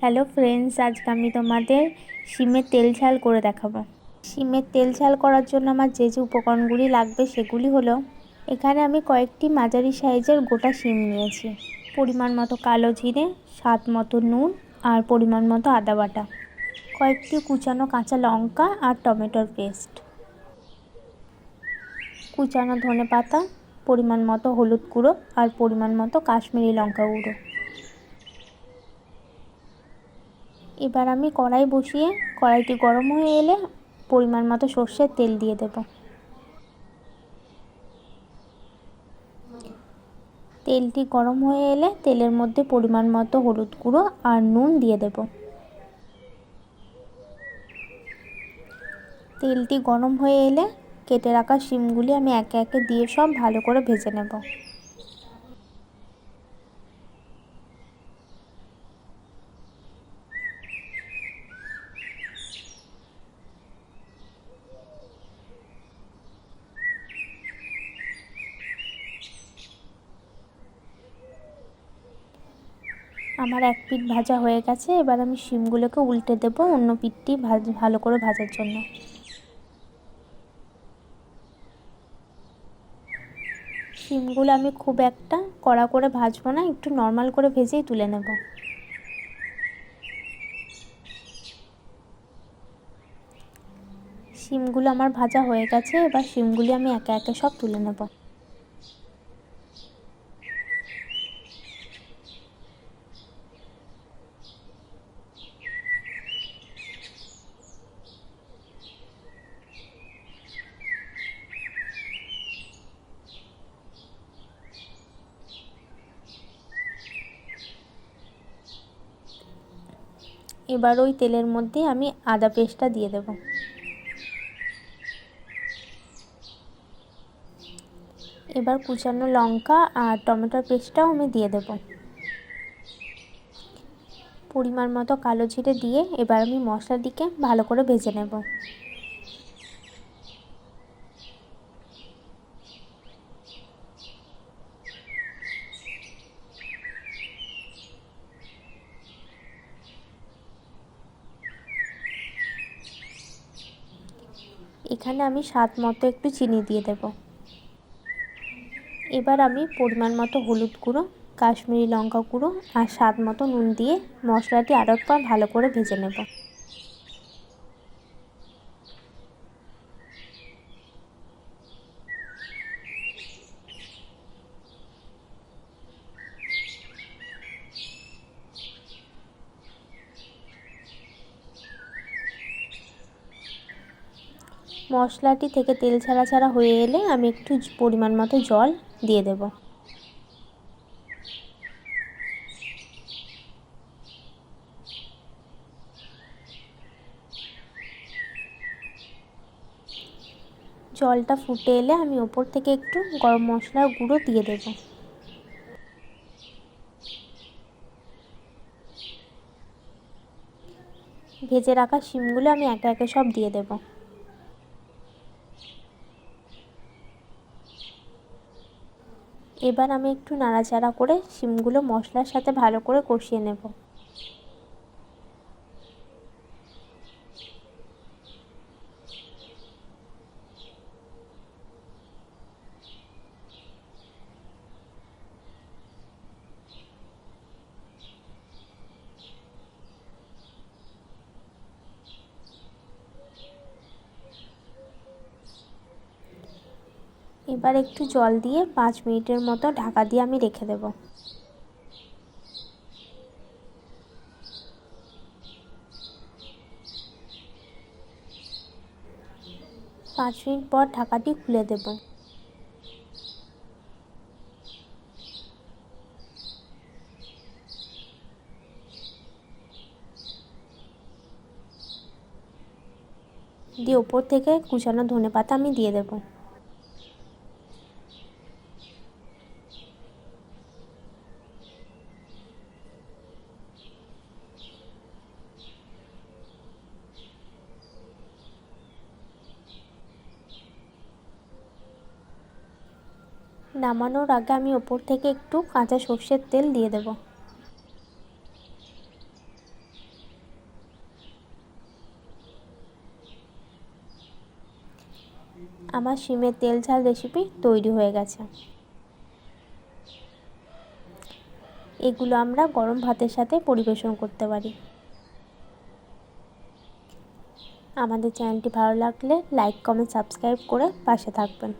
Hello friends, আজকে আমি তোমাদের শিমের তেল ঝাল করে দেখাবো। শিমের তেল ঝাল করার জন্য আমার যে যে উপকরণগুলি লাগবে সেগুলি হলো, এখানে আমি কয়েকটি মাঝারি সাইজের গোটা শিম নিয়েছি, পরিমাণ মতো কালো জিরে, স্বাদ মতো নুন আর পরিমাণ মতো আদা বাটা, কয়েকটি কুচানো কাঁচা লঙ্কা আর টমেটোর পেস্ট, কুচানো ধনে পাতা, পরিমাণ মতো হলুদ গুঁড়ো আর পরিমাণ মতো কাশ্মীরি লঙ্কা গুঁড়ো। এবার আমি কড়াই বসিয়ে কড়াইটি গরম হয়ে এলে পরিমাণ মতো সর্ষের তেল দিয়ে দেব। তেলটি গরম হয়ে এলে তেলের মধ্যে পরিমাণ মতো হলুদ গুঁড়ো আর নুন দিয়ে দেব। তেলটি গরম হয়ে এলে কেটে রাখা শিমগুলি আমি একে একে দিয়ে সব ভালো করে ভেজে নেব। আমার এক পিঠ ভাজা হয়ে গেছে, এবার আমি শিমগুলোকে উল্টে দেব অন্য পিঠটি ভালো করে ভাজার জন্য। শিমগুলো আমি খুব একটা কড়া করে ভাজবো না, একটু নর্মাল করে ভেজেই তুলে নেব। শিমগুলো আমার ভাজা হয়ে গেছে, এবার শিমগুলি আমি একে একে সব তুলে নেব। এবার ওই তেলের মধ্যে আমি আদা পেস্টটা দিয়ে দেব। এবার কুচানো লঙ্কা আর টমেটোর পেস্টটাও আমি দিয়ে দেব। পরিমাণ মতো কালো জিরে দিয়ে এবার আমি মশলাটিকে ভালো করে ভেজে নেব। এখানে আমি স্বাদ মতো একটু চিনি দিয়ে দেব। এবার আমি পরিমাণ মতো হলুদ গুঁড়ো, কাশ্মীরি লঙ্কা গুঁড়ো আর স্বাদ মতো নুন দিয়ে মশলাটি আরও একবার ভালো করে ভেজে নেব। মশলাটি থেকে তেল ছাড়া ছাড়া হয়ে এলে আমি একটু পরিমাণ মতো জল দিয়ে দেব। জলটা ফুটে এলে আমি ওপর থেকে একটু গরম মশলার গুঁড়ো দিয়ে দেব। ভেজে রাখা শিমগুলো আমি একে একে সব দিয়ে দেব। এবার আমি একটু নাড়াচাড়া করে শিমগুলো মশলার সাথে ভালো করে কষিয়ে নেব। এবার একটু জল দিয়ে 5 মিনিটের মতো ঢাকা দিয়ে আমি রেখে দেব। 5 মিনিট পর ঢাকাটি খুলে দেব। দিয়ে ওপর থেকে কুচানো ধনেপাতা আমি দিয়ে দেব। নামানোর আগে আমি ওপর থেকে একটু কাঁচা সর্ষের তেল দিয়ে দেব। আমার শিমের তেল ঝাল রেসিপি তৈরি হয়ে গেছে। এগুলো আমরা গরম ভাতের সাথে পরিবেশন করতে পারি। আমাদের চ্যানেলটি ভালো লাগলে লাইক, কমেন্ট, সাবস্ক্রাইব করে পাশে থাকবেন।